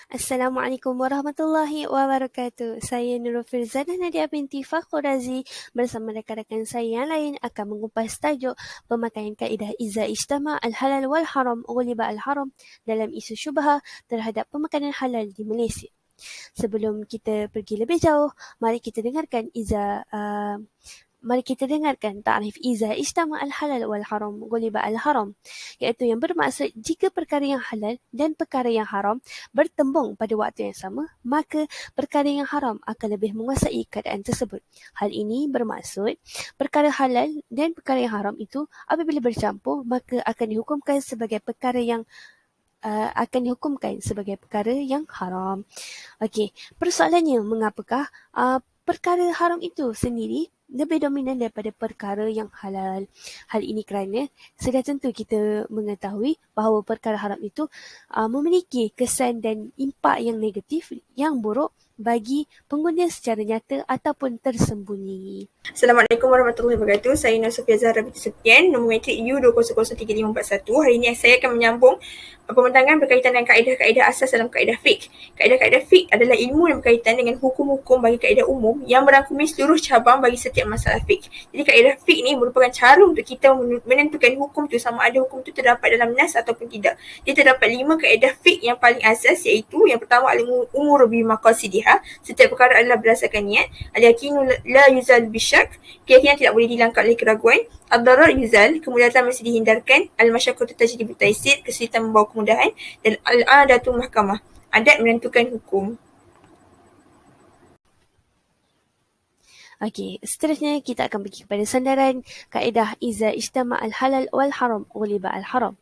Assalamualaikum warahmatullahi wabarakatuh. Saya Nurul Firzana Nadia binti Fakhrazi bersama rakan-rakan saya yang lain akan mengupas tajuk pemakaian kaedah Iza Ijtama Al-Halal wal-Haram Ghuliba Al-Haram dalam isu syubhah terhadap pemakanan halal di Malaysia. Sebelum kita pergi lebih jauh, mari kita dengarkan takrif Iza Ijtama Al-Halal wal-Haram Ghuliba Al-Haram, iaitu yang bermaksud jika perkara yang halal dan perkara yang haram bertembung pada waktu yang sama, maka perkara yang haram akan lebih menguasai keadaan tersebut. Hal ini bermaksud perkara halal dan perkara yang haram itu apabila bercampur, maka akan dihukumkan sebagai perkara yang haram. Okey, persoalannya mengapakah perkara haram itu sendiri lebih dominan daripada perkara yang halal. Hal ini kerana sudah tentu kita mengetahui bahawa perkara haram itu memiliki kesan dan impak yang negatif, yang buruk bagi pengguna secara nyata ataupun tersembunyi. Assalamualaikum warahmatullahi wabarakatuh. Saya Nur Sofia Zahra binti Supian, nombor matrik U2003541. Hari ini saya akan menyambung pembentangan berkaitan dengan kaedah-kaedah asas dalam kaedah fiqh. Kaedah-kaedah fiqh adalah ilmu yang berkaitan dengan hukum-hukum bagi kaedah umum yang merangkumi seluruh cabang bagi setiap masalah fiqh. Jadi kaedah fiqh ini merupakan cara untuk kita menentukan hukum itu, sama ada hukum itu terdapat dalam nas ataupun tidak. Dia terdapat 5 kaedah fiqh yang paling asas, iaitu yang pertama al-umur bi maqasidiha, setiap perkara adalah berdasarkan niat. Al-yaqinu la yuzal bisyak, keyakinan tidak boleh dihilangkan oleh keraguan. Ad-darar yuzal, kemudaratan mesti dihindarkan. Al-masyaqqatu tajlibu taysir, kesulitan membawa kemudahan. Dan al-adatu mahkamah, adat menentukan hukum. Okey, seterusnya kita akan pergi kepada sandaran kaedah Iza Ijtama Al-Halal wal-Haram Ghuliba Al-Haram.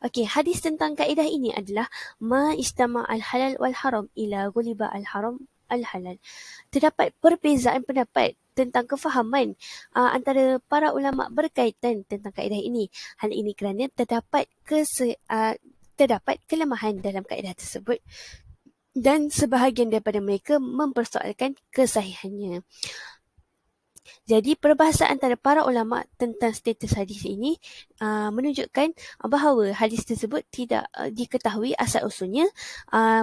Okey, hadis tentang kaedah ini adalah ma ijtama al-halal wal haram ila ghuliba al-haram al-halal. Terdapat perbezaan pendapat tentang kefahaman antara para ulama berkaitan tentang kaedah ini. Hal ini kerana terdapat kelemahan dalam kaedah tersebut dan sebahagian daripada mereka mempersoalkan kesahihannya. Jadi perbahasan antara para ulama tentang status hadis ini menunjukkan bahawa hadis tersebut tidak diketahui asal-usulnya.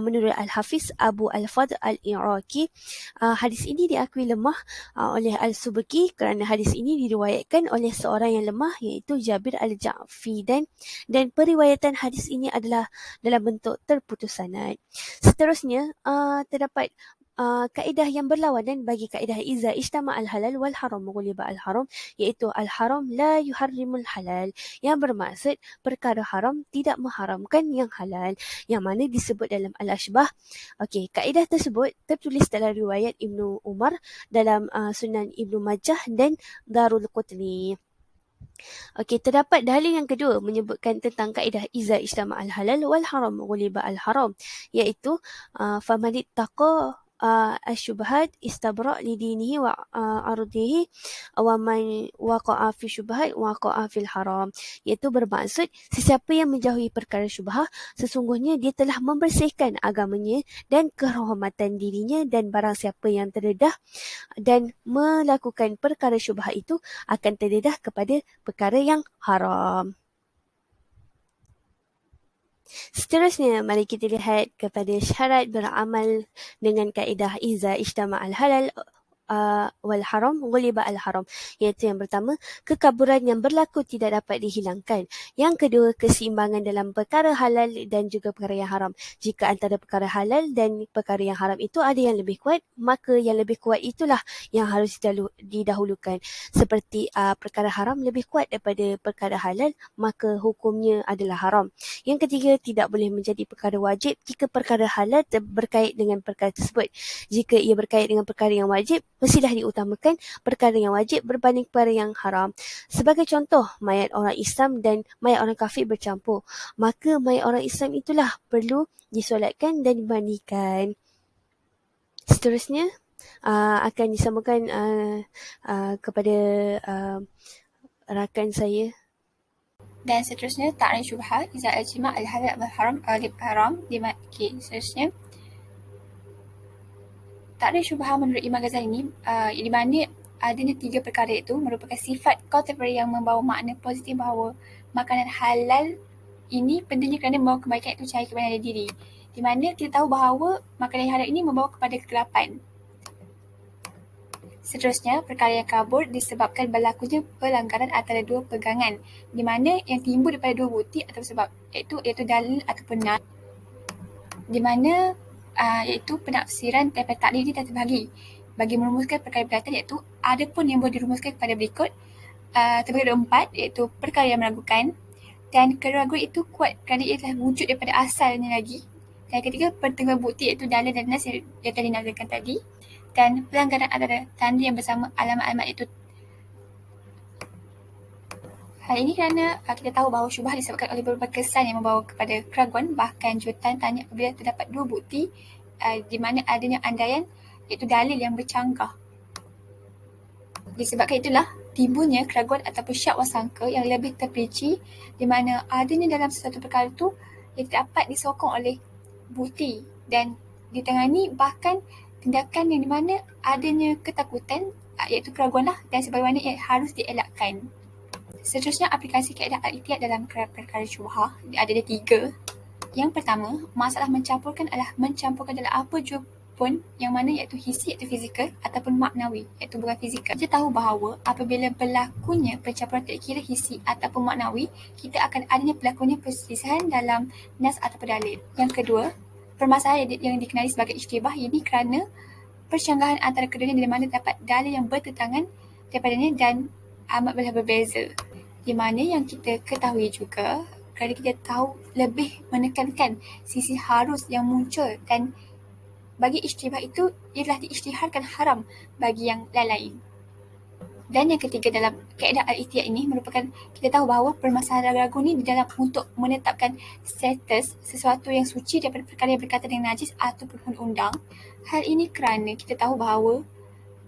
Menurut Al-Hafiz Abu Al-Fadl Al-Iraqi, hadis ini diakui lemah oleh Al-Subki kerana hadis ini diriwayatkan oleh seorang yang lemah, iaitu Jabir Al-Ja'fi, dan periwayatan hadis ini adalah dalam bentuk terputus sanad. Seterusnya, terdapat kaedah yang berlawanan bagi kaedah Iza Ijtama Al-Halal wal-Haram Ghuliba Al-Haram, iaitu Al-Haram la yuharrimul halal, yang bermaksud perkara haram tidak mengharamkan yang halal, yang mana disebut dalam Al-Ashbah. Okey, kaedah tersebut tertulis dalam riwayat Ibnu Umar, dalam Sunan Ibnu Majah dan Darul Qutni. Okey, terdapat dalil yang kedua menyebutkan tentang kaedah Iza Ijtama Al-Halal wal-Haram Ghuliba Al-Haram, iaitu faman ittaqa asyubhat istabra lidinihi wa ardihi wa man waqa'a fi syubhat waqa'a fil haram, iaitu bermaksud sesiapa yang menjauhi perkara syubhah, sesungguhnya dia telah membersihkan agamanya dan kehormatan dirinya, dan barang siapa yang terdedah dan melakukan perkara syubhah itu akan terdedah kepada perkara yang haram. Seterusnya, mari kita lihat kepada syarat beramal dengan kaedah Iza Ijtama Al-Halal wal-Haram Ghuliba Al-Haram, iaitu yang pertama, kekaburan yang berlaku tidak dapat dihilangkan. Yang kedua, keseimbangan dalam perkara halal dan juga perkara yang haram. Jika antara perkara halal dan perkara yang haram itu ada yang lebih kuat, maka yang lebih kuat itulah yang harus didahulukan. Seperti perkara haram lebih kuat daripada perkara halal, maka hukumnya adalah haram. Yang ketiga, tidak boleh menjadi perkara wajib jika perkara halal berkait dengan perkara tersebut. Jika ia berkait dengan perkara yang wajib, mestilah diutamakan perkara yang wajib berbanding perkara yang haram. Sebagai contoh, mayat orang Islam dan mayat orang kafir bercampur, maka mayat orang Islam itulah perlu disolatkan dan dimandikan. Seterusnya, akan disambungkan kepada rakan saya. Dan seterusnya, takrif syubhat Iza Ijtama Al-Halal wal-Haram Ghuliba Al-Haram. Seterusnya, takrif syubhat menurut Imam Ghazali di mana adanya 3 perkara itu merupakan sifat kategori yang membawa makna positif bahawa makanan halal ini pentingnya kerana membawa kebaikan iaitu cahaya kebenaran diri. Di mana kita tahu bahawa makanan yang haram ini membawa kepada kegelapan. Seterusnya, perkara yang kabur disebabkan berlakunya pelanggaran antara dua pegangan, di mana yang timbul daripada dua bukti atau sebab, iaitu dalil ataupun nas, di mana iaitu penafsiran daripada taklid ini terbagi. Bagi merumuskan perkara berkaitan iaitu ada pun yang boleh dirumuskan kepada berikut. Terbagi ada 4, iaitu perkara yang meragukan, dan keraguan itu kuat kerana ia telah wujud daripada asalnya lagi. Dan ketiga, pertemuan bukti iaitu dalil dan nas yang tadi nazarkan tadi. Dan pelanggaran antara tanda yang bersama alamat-alamat itu. Hal ini kerana kita tahu bahawa syubhah disebabkan oleh beberapa kesan yang membawa kepada keraguan, bahkan jutaan tanya apabila terdapat dua bukti di mana adanya andaian iaitu dalil yang bercanggah. Disebabkan itulah timbulnya keraguan ataupun syak wasangka yang lebih terperinci, di mana adanya dalam sesuatu perkara itu yang dapat disokong oleh bukti dan ditangani, bahkan tindakan yang di mana adanya ketakutan iaitu keraguan dan sebagaimana yang harus dielakkan. Seterusnya, aplikasi kaedah al-ihtiyat dalam perkara syubhah ada 3. Yang pertama, masalah mencampurkan adalah mencampurkan dalam apa jua pun yang mana iaitu hissi iaitu fizikal ataupun maknawi iaitu bukan fizikal. Kita tahu bahawa apabila berlakunya pencampuran tak kira hissi ataupun maknawi, kita akan adanya berlakunya perselisihan dalam nas atau dalil. Yang kedua, permasalahan yang dikenali sebagai ijtibah ini kerana percanggahan antara keduanya di mana dapat dalil yang bertentangan daripadanya dan amat berbeza. Di mana yang kita ketahui juga kerana kita tahu lebih menekankan sisi harus yang muncul, dan bagi ijtibah itu ialah diisytiharkan haram bagi yang lain-lain. Dan yang ketiga dalam kaedah al-ihtiyat ini merupakan kita tahu bahawa permasalahan ragu ini di dalam untuk menetapkan status sesuatu yang suci daripada perkara yang berkaitan dengan najis ataupun undang-undang. Hal ini kerana kita tahu bahawa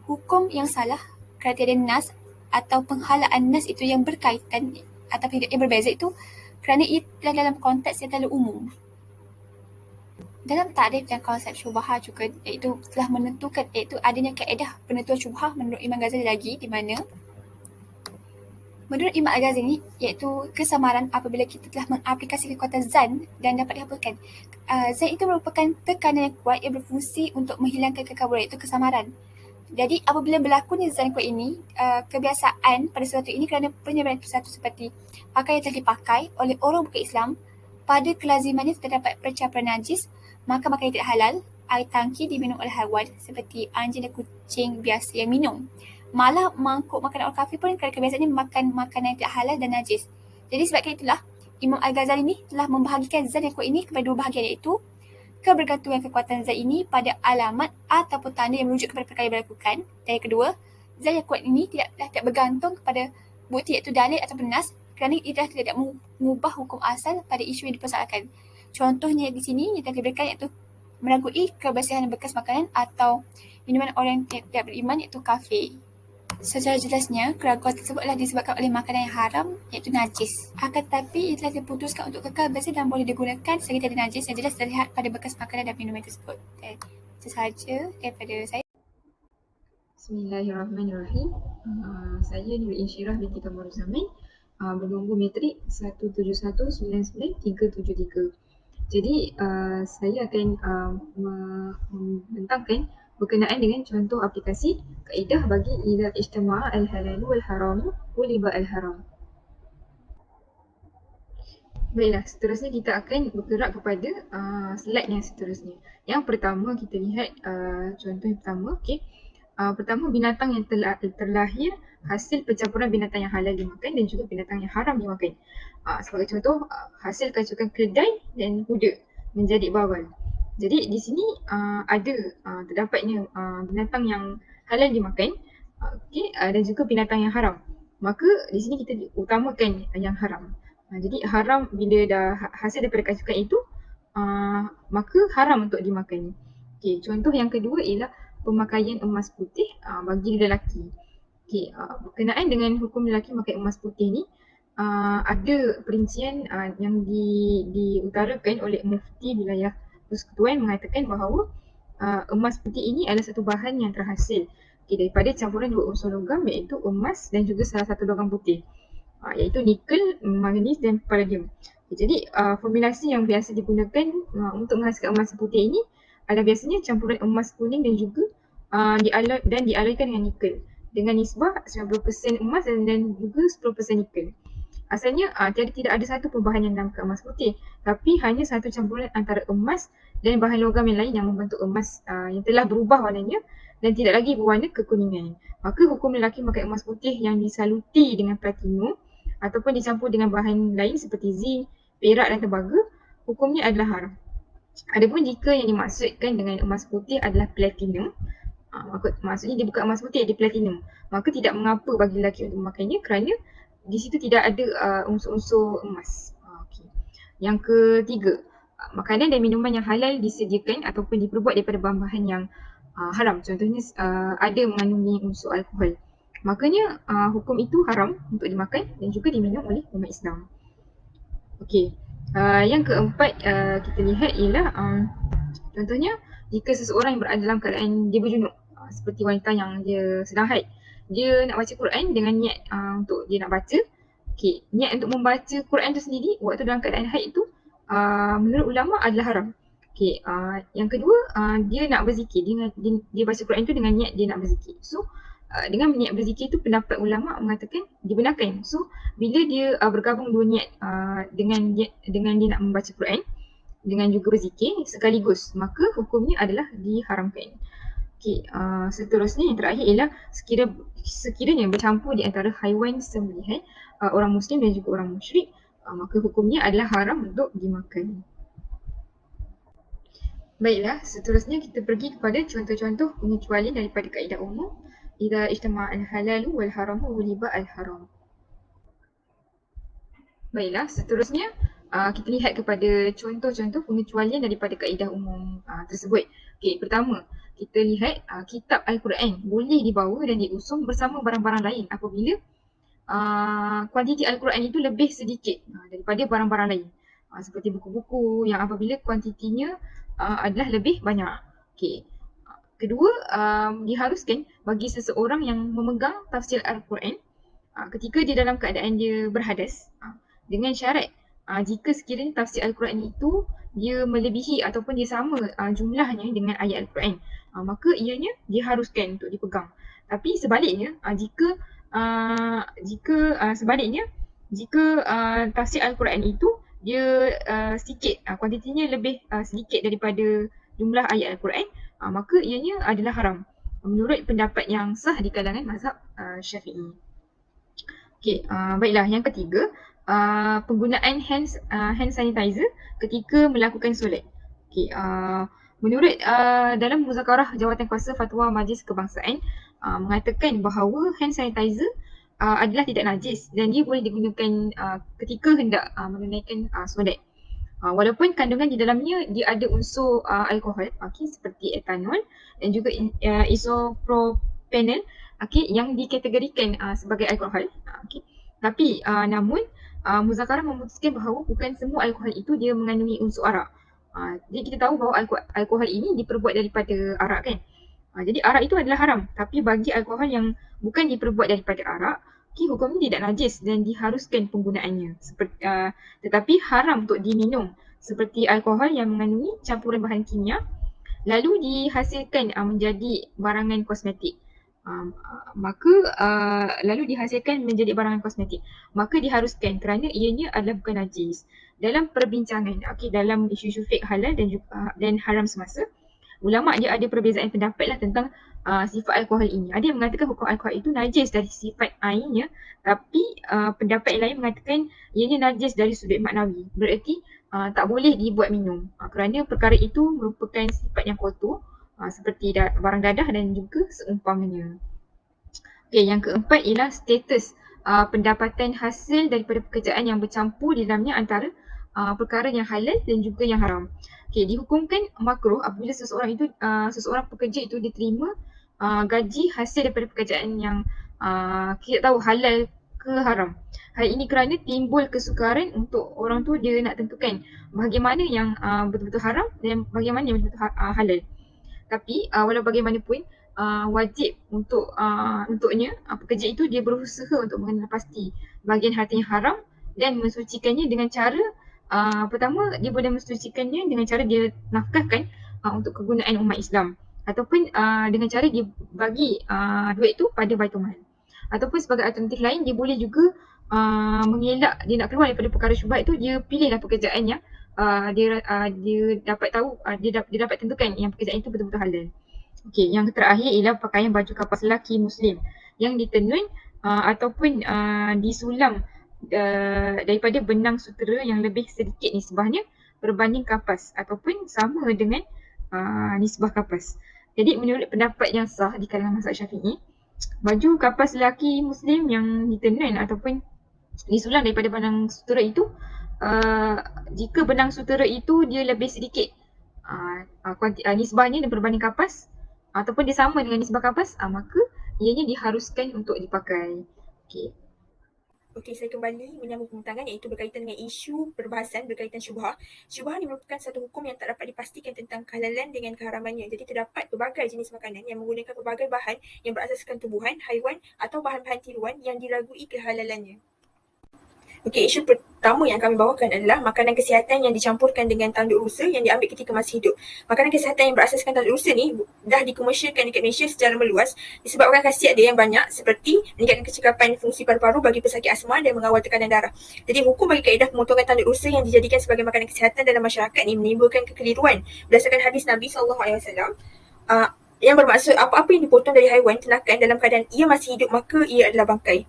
hukum yang salah kerana tiada nas atau penghalaan nas itu yang berkaitan ataupun yang berbeza itu kerana ia telah dalam konteks yang terlalu umum. Dalam takrif dan konsep syubhah juga iaitu telah menentukan iaitu adanya kaedah penentuan syubhah menurut Imam Ghazali lagi, di mana menurut Imam Al-Ghazali iaitu kesamaran apabila kita telah mengaplikasi kekuatan zan dan dapat dihapuskan. Zan itu merupakan tekanan yang kuat yang berfungsi untuk menghilangkan kekaburan iaitu kesamaran. Jadi apabila berlakunya zan kuat ini, kebiasaan pada sesuatu ini kerana penyebaran sesuatu seperti pakaian yang telah dipakai oleh orang bukan Islam, pada kelazimannya terdapat percampuran najis, maka makanan tidak halal, air tangki diminum oleh haiwan seperti anjing dan kucing biasa yang minum. Malah mangkuk makanan orang kafir pun kerana kebiasaannya makan makanan yang tidak halal dan najis. Jadi sebabkan itulah Imam Al-Ghazali ini telah membahagikan zat yang kuat ini kepada dua bahagian, iaitu kebergantungan kekuatan zat ini pada alamat ataupun tanda yang merujuk kepada perkara yang dilakukan. Dan yang kedua, zat yang kuat ini tidak bergantung kepada bukti iaitu dalil ataupun nas kerana ia tidak mengubah hukum asal pada isu yang dipersoalkan. Contohnya di sini yang telah diberikan iaitu meragui kebersihan bekas makanan atau minuman orang yang tidak beriman iaitu kafir. Secara jelasnya, keraguan tersebutlah disebabkan oleh makanan yang haram iaitu najis. Akan tetapi ia telah diputuskan untuk kekal bersih dan boleh digunakan selagi tiada najis yang jelas terlihat pada bekas makanan dan minuman tersebut. Dan itu sahaja daripada saya. Bismillahirrahmanirrahim. Saya Nur Insyirah binti Kamaruzzaman, bernombor matrik 17199373. Jadi saya akan membentangkan berkenaan dengan contoh aplikasi kaedah bagi idza ijtama'a al-halal wal haram uliba al-haram. Baiklah, seterusnya kita akan bergerak kepada slide yang seterusnya. Yang pertama kita lihat contoh yang pertama. Pertama, binatang yang terlahir hasil pencampuran binatang yang halal dimakan dan juga binatang yang haram dimakan. Sebagai contoh, hasil kacaukan keledai dan kuda menjadi bawal. Jadi di sini terdapatnya binatang yang halal dimakan, dan juga binatang yang haram. Maka di sini kita utamakan yang haram. Jadi haram bila dah hasil daripada kacaukan itu, maka haram untuk dimakan. Contoh yang kedua ialah pemakaian emas putih bagi lelaki. Berkenaan dengan hukum lelaki memakai emas putih ni, ada perincian yang diutarakan oleh mufti wilayah Persekutuan mengatakan bahawa emas putih ini adalah satu bahan yang terhasil daripada campuran dua unsur logam iaitu emas dan juga salah satu logam putih, iaitu nikel, manganis dan palladium. Jadi formulasi yang biasa digunakan untuk menghasilkan emas putih ini adalah biasanya campuran emas kuning dan juga dialoi dengan nikel dengan nisbah 90% emas dan juga 10% nikel. Asalnya tidak ada satu perubahan yang dinamakan emas putih, tapi hanya satu campuran antara emas dan bahan logam yang lain yang membentuk emas yang telah berubah warnanya dan tidak lagi berwarna kekuningan. Maka hukum lelaki memakai emas putih yang disaluti dengan platinum ataupun dicampur dengan bahan lain seperti zinc, perak dan tembaga, hukumnya adalah haram. Adapun jika yang dimaksudkan dengan emas putih adalah platinum, maksudnya dia bukan emas putih, dia platinum, maka tidak mengapa bagi lelaki untuk memakainya kerana di situ tidak ada unsur-unsur emas. Okay. Yang ketiga, makanan dan minuman yang halal disediakan ataupun diperbuat daripada bahan-bahan yang haram. Contohnya ada mengandungi unsur alkohol. Makanya hukum itu haram untuk dimakan dan juga diminum oleh umat Islam. Okey. Yang keempat kita lihat ialah contohnya jika seseorang yang berada dalam keadaan dia berjunub, seperti wanita yang dia sedang haid, dia nak baca Quran dengan niat untuk dia nak baca. Okey, niat untuk membaca Quran tu sendiri waktu dalam keadaan haid tu menurut ulama adalah haram. Okey, yang kedua dia nak berzikir, dia baca Quran tu dengan niat dia nak berzikir. So dengan niat berzikir tu pendapat ulama mengatakan dibenarkan. So bila dia bergabung dua niat dengan dia nak membaca Quran dengan juga berzikir sekaligus, maka hukumnya adalah diharamkan. Okey, seterusnya yang terakhir ialah sekiranya bercampur di antara haiwan sembelihan orang muslim dan juga orang musyrik, maka hukumnya adalah haram untuk dimakan. Baiklah, seterusnya kita pergi kepada contoh-contoh pengecualian daripada kaedah umum. Idza ijtama'a al-halalu wal haramu ghuliba al-haram. Baiklah, seterusnya kita lihat kepada contoh-contoh pengecualian daripada kaedah umum tersebut. Okey, pertama, kita lihat kitab Al-Quran boleh dibawa dan diusung bersama barang-barang lain apabila kuantiti Al-Quran itu lebih sedikit daripada barang-barang lain. Seperti buku-buku yang apabila kuantitinya adalah lebih banyak. Okey. Kedua, diharuskan bagi seseorang yang memegang tafsir Al-Quran ketika dia dalam keadaan dia berhadas dengan syarat jika sekiranya tafsir Al-Quran itu dia melebihi ataupun dia sama jumlahnya dengan ayat Al-Quran, maka ianya diharuskan untuk dipegang. Tapi sebaliknya, jika tafsir Al-Quran itu dia sedikit, kuantitinya lebih sedikit daripada jumlah ayat Al-Quran, maka ianya adalah haram menurut pendapat yang sah di kalangan mazhab Syafi'i. Okey, baiklah, yang ketiga, penggunaan hand sanitizer ketika melakukan solat. Okey, menurut dalam muzakarah Jawatankuasa Fatwa Majlis Kebangsaan mengatakan bahawa hand sanitizer adalah tidak najis dan dia boleh digunakan ketika hendak menunaikan solat. Walaupun kandungan di dalamnya dia ada unsur alkohol, seperti etanol dan juga isopropanol, yang dikategorikan sebagai alkohol. Tapi namun muzakarah memutuskan bahawa bukan semua alkohol itu dia mengandungi unsur arak. Jadi kita tahu bahawa alkohol ini diperbuat daripada arak kan. Jadi arak itu adalah haram, tapi bagi alkohol yang bukan diperbuat daripada arak, hukumnya tidak najis dan diharuskan penggunaannya. Tetapi haram untuk diminum seperti alkohol yang mengandungi campuran bahan kimia lalu dihasilkan menjadi barangan kosmetik. Maka diharuskan kerana ianya adalah bukan najis. Dalam perbincangan dalam isu-isu fiqh halal dan haram semasa, ulama dia ada perbezaan pendapat lah tentang sifat alkohol ini. Ada yang mengatakan hukum alkohol itu najis dari sifat ainnya, tapi pendapat yang lain mengatakan ianya najis dari sudut maknawi. Bererti tak boleh dibuat minum kerana perkara itu merupakan sifat yang kotor seperti barang dadah dan juga seumpamanya. Okey, yang keempat ialah status pendapatan hasil daripada pekerjaan yang bercampur di dalamnya antara perkara yang halal dan juga yang haram. Okey, dihukumkan makruh apabila seseorang pekerja itu diterima gaji hasil daripada pekerjaan yang kita tahu halal ke haram. Hal ini kerana timbul kesukaran untuk orang tu dia nak tentukan bagaimana yang betul-betul haram dan bagaimana yang betul-betul halal. Tapi walau bagaimanapun wajib untuknya pekerja itu dia berusaha untuk mengenal pasti bahagian harta yang haram dan mensucikannya dengan cara Pertama, dia boleh mensucikannya dengan cara dia nafkahkan untuk kegunaan umat Islam, ataupun dengan cara dia bagi duit tu pada Baitul Mal. Ataupun sebagai alternatif lain, dia boleh juga mengelak dia nak keluar daripada perkara syubhat tu, dia pilihlah pekerjaan yang dia dapat tahu, dia dapat tentukan yang pekerjaan itu betul-betul halal. Okey, yang terakhir ialah pakaian baju kapas lelaki Muslim yang ditenun ataupun disulam daripada benang sutera yang lebih sedikit nisbahnya berbanding kapas ataupun sama dengan nisbah kapas. Jadi menurut pendapat yang sah di kalangan mazhab Syafi'i, baju kapas lelaki Muslim yang ditenun ataupun disulam daripada benang sutera itu, jika benang sutera itu dia lebih sedikit nisbahnya berbanding kapas ataupun dia sama dengan nisbah kapas, maka ianya diharuskan untuk dipakai. Okey. Okey, saya kembali menyambung pembentangan iaitu berkaitan dengan isu perbahasan berkaitan syubhah. Syubhah ni merupakan satu hukum yang tak dapat dipastikan tentang kehalalan dengan keharamannya. Jadi terdapat pelbagai jenis makanan yang menggunakan pelbagai bahan yang berasaskan tumbuhan, haiwan atau bahan-bahan tiruan yang diragui kehalalannya. Okey, isu pertama yang kami bawakan adalah makanan kesihatan yang dicampurkan dengan tanduk rusa yang diambil ketika masih hidup. Makanan kesihatan yang berasaskan tanduk rusa ni dah dikomersialkan dekat Malaysia secara meluas disebabkan khasiat dia yang banyak seperti meningkatkan kecekapan fungsi paru-paru bagi pesakit asma dan mengawal tekanan darah. Jadi hukum bagi kaedah pemotongan tanduk rusa yang dijadikan sebagai makanan kesihatan dalam masyarakat ni menimbulkan kekeliruan berdasarkan hadis Nabi SAW yang bermaksud apa-apa yang dipotong dari haiwan ternakan dalam keadaan ia masih hidup maka ia adalah bangkai.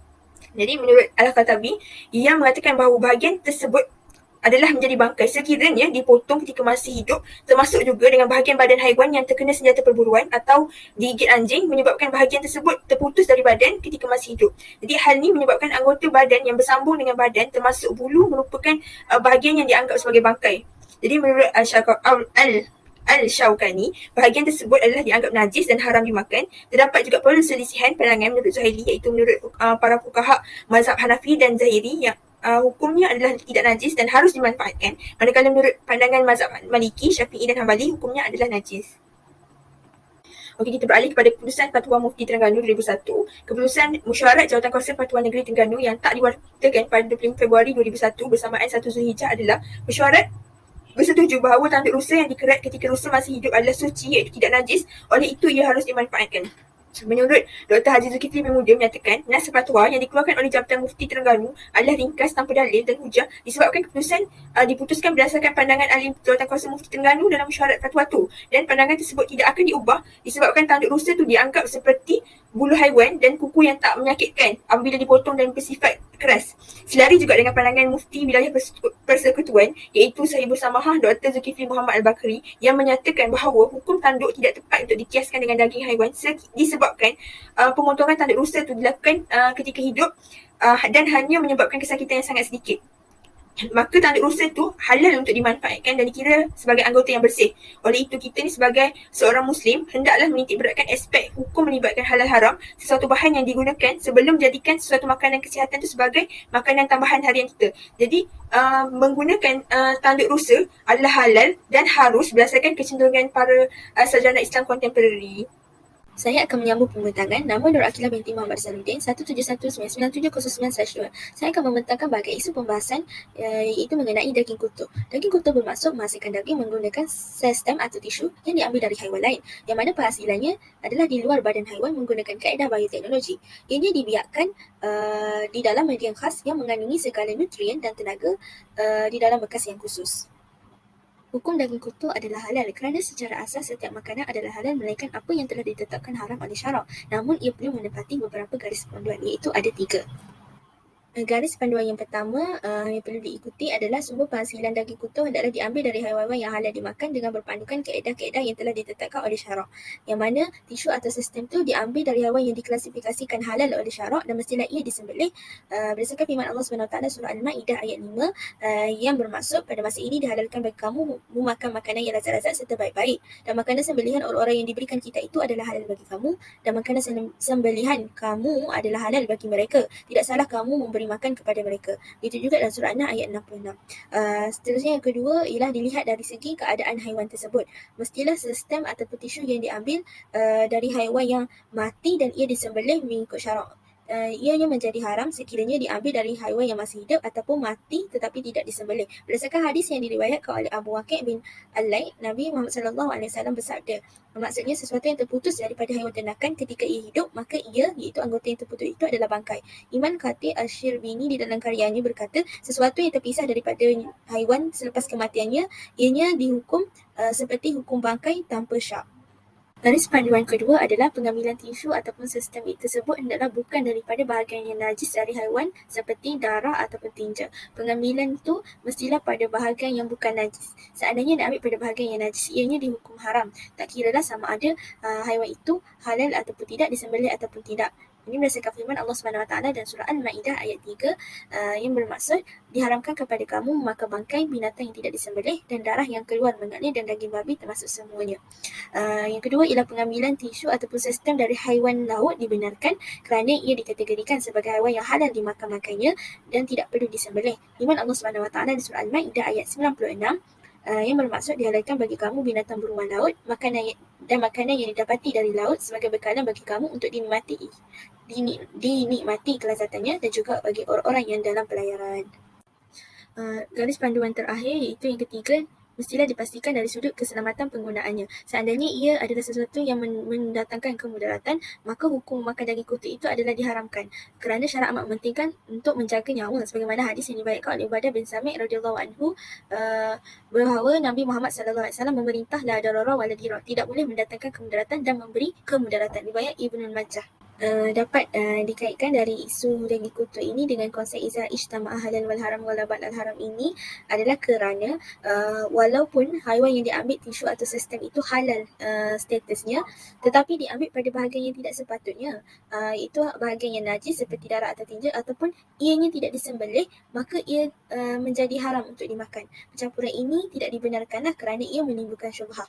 Jadi menurut Al-Khattabi, ia mengatakan bahawa bahagian tersebut adalah menjadi bangkai sekiranya dipotong ketika masih hidup, termasuk juga dengan bahagian badan haiwan yang terkena senjata perburuan atau digigit anjing menyebabkan bahagian tersebut terputus dari badan ketika masih hidup. Jadi hal ini menyebabkan anggota badan yang bersambung dengan badan termasuk bulu merupakan bahagian yang dianggap sebagai bangkai. Jadi menurut Al-Shawkani, bahagian tersebut adalah dianggap najis dan haram dimakan. Terdapat juga perselisihan pandangan menurut Zuhaili iaitu menurut para fuqaha mazhab Hanafi dan Zahiri yang hukumnya adalah tidak najis dan harus dimanfaatkan. Manakala menurut pandangan mazhab Maliki, Syafi'i dan Hanbali hukumnya adalah najis. Okey, kita beralih kepada keputusan Fatwa Mufti Terengganu 2001. Keputusan Mesyuarat Jawatankuasa Fatwa Negeri Terengganu yang tak diwartakan pada 25 Februari 2001 bersamaan 1 Zulhijjah adalah mesyuarat bersetuju bahawa tanduk rusa yang dikerat ketika rusa masih hidup adalah suci iaitu tidak najis, oleh itu ia harus dimanfaatkan. Menurut Dr. Haji Zulkifli bin Muda menyatakan, nas fatwa yang dikeluarkan oleh Jabatan Mufti Terengganu adalah ringkas tanpa dalil dan hujah disebabkan keputusan diputuskan berdasarkan pandangan ahli Jawatankuasa Mufti Terengganu dalam mesyuarat fatwa itu dan pandangan tersebut tidak akan diubah disebabkan tanduk rusa itu dianggap seperti bulu haiwan dan kuku yang tak menyakitkan apabila dipotong dan bersifat keras. Selari juga dengan pandangan Mufti Wilayah Persekutuan iaitu Sahibul Samahah Dr. Zulkifli Muhammad Al-Bakri yang menyatakan bahawa hukum tanduk tidak tepat untuk dikiaskan dengan daging haiwan disebabkan pemotongan tanduk rusa itu dilakukan ketika hidup dan hanya menyebabkan kesakitan yang sangat sedikit. Maka tanduk rusa itu halal untuk dimanfaatkan dan dikira sebagai anggota yang bersih. Oleh itu kita ni sebagai seorang Muslim hendaklah menitik beratkan aspek hukum melibatkan halal haram sesuatu bahan yang digunakan sebelum menjadikan sesuatu makanan kesihatan itu sebagai makanan tambahan harian kita. Jadi menggunakan tanduk rusa adalah halal dan harus berdasarkan kecenderungan para sarjana Islam kontemporari. Saya akan menyambung pembentangan. Nama Nur Akilah binti Muhammad Saluddin 171997092. Saya akan membentangkan bahagian isu pembahasan iaitu mengenai daging kutu. Daging kutu bermaksud menghasilkan daging menggunakan sistem atau tisu yang diambil dari haiwan lain, yang mana penghasilannya adalah di luar badan haiwan menggunakan kaedah bioteknologi. Ianya dibiarkan di dalam media khas yang mengandungi segala nutrien dan tenaga di dalam bekas yang khusus. Hukum daging kutu adalah halal kerana secara asas setiap makanan adalah halal melainkan apa yang telah ditetapkan haram oleh syarak. Namun ia perlu menepati beberapa garis panduan iaitu ada 3. Garis panduan yang pertama yang perlu diikuti adalah sumber penghasilan daging kutu hendaklah diambil dari haiwan yang halal dimakan dengan berpandukan kaedah-kaedah yang telah ditetapkan oleh syarak. Yang mana tisu atau sistem itu diambil dari haiwan yang diklasifikasikan halal oleh syarak dan mestilah ia disembelih berdasarkan firman Allah SWT surah Al-Ma'idah ayat 5 yang bermaksud pada masa ini dihalalkan bagi kamu memakan makanan yang lazat-lazat serta baik-baik dan makanan sembelihan orang-orang yang diberikan kita itu adalah halal bagi kamu dan makanan sembelihan kamu adalah halal bagi mereka. Tidak salah kamu memberi makan kepada mereka. Itu juga dalam surah An-Nahl ayat 66. Seterusnya yang kedua ialah dilihat dari segi keadaan haiwan tersebut. Mestilah sistem atau tisu yang diambil dari haiwan yang mati dan ia disembelih mengikut syarak. ianya menjadi haram sekiranya diambil dari haiwan yang masih hidup ataupun mati tetapi tidak disembelih. Berdasarkan hadis yang diriwayatkan oleh Abu Waqi' bin Al-Layth, Nabi Muhammad SAW bersabda, maksudnya sesuatu yang terputus daripada haiwan ternakan ketika ia hidup, maka ia, iaitu anggota yang terputus itu adalah bangkai. Imam Khatib Asy-Syirbini di dalam karyanya berkata, sesuatu yang terpisah daripada haiwan selepas kematiannya, ianya dihukum seperti hukum bangkai tanpa syak. Garis panduan kedua adalah pengambilan tisu ataupun sistem tersebut hendaklah bukan daripada bahagian yang najis dari haiwan seperti darah ataupun tinja. Pengambilan itu mestilah pada bahagian yang bukan najis. Seandainya diambil pada bahagian yang najis, ianya dihukum haram. Tak kiralah sama ada haiwan itu halal ataupun tidak, disembelih ataupun tidak. Ini berdasarkan firman Allah SWT dan surah Al-Ma'idah ayat 3 yang bermaksud diharamkan kepada kamu memakan bangkai binatang yang tidak disembelih dan darah yang keluar mengalir dan daging babi termasuk semuanya. Yang kedua ialah pengambilan tisu ataupun sistem dari haiwan laut dibenarkan kerana ia dikategorikan sebagai haiwan yang halal dimakan bangkainya dan tidak perlu disembelih. Firman Allah SWT di surah Al-Ma'idah ayat 96 yang bermaksud dihalalkan bagi kamu binatang beruang laut, makanan yang didapati dari laut sebagai bekalan bagi kamu untuk dinikmati kelazatannya dan juga bagi orang-orang yang dalam pelayaran. Garis panduan terakhir iaitu yang ketiga, mestilah dipastikan dari sudut keselamatan penggunaannya. Seandainya ia adalah sesuatu yang mendatangkan kemudaratan, maka hukum makan daging kutu itu adalah diharamkan. Kerana syarak amat mementingkan untuk menjaga nyawa. Sebagaimana hadis yang diriwayatkan oleh Ubadah bin Samit radhiyallahu anhu bahawa Nabi Muhammad SAW memerintah la darara wala dirar, tidak boleh mendatangkan kemudaratan dan memberi kemudaratan. Riwayat Ibnu Majah. Dapat dikaitkan dari isu daging kutu ini dengan konsep iza ijtama'a halal wal haram wal abad al haram ini adalah kerana walaupun haiwan yang diambil tisu atau sistem itu halal statusnya, tetapi diambil pada bahagian yang tidak sepatutnya, iaitu bahagian yang najis seperti darah atau tinja ataupun ianya tidak disembelih, maka ia menjadi haram untuk dimakan. Pencampuran ini tidak dibenarkanlah kerana ia menimbulkan syubhah.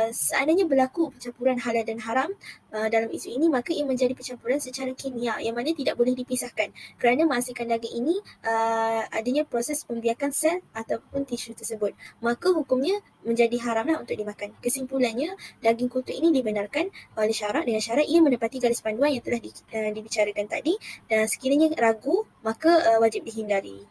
Seandainya berlaku pencampuran halal dan haram dalam isu ini, maka ia menjadi pencampuran secara kimia yang mana tidak boleh dipisahkan kerana menghasilkan daging ini adanya proses pembiakan sel ataupun tisu tersebut, maka hukumnya menjadi haramlah untuk dimakan. Kesimpulannya, daging kutu ini dibenarkan oleh syarak dengan syarat ia menepati garis panduan yang telah dibicarakan tadi, dan sekiranya ragu maka wajib dihindari.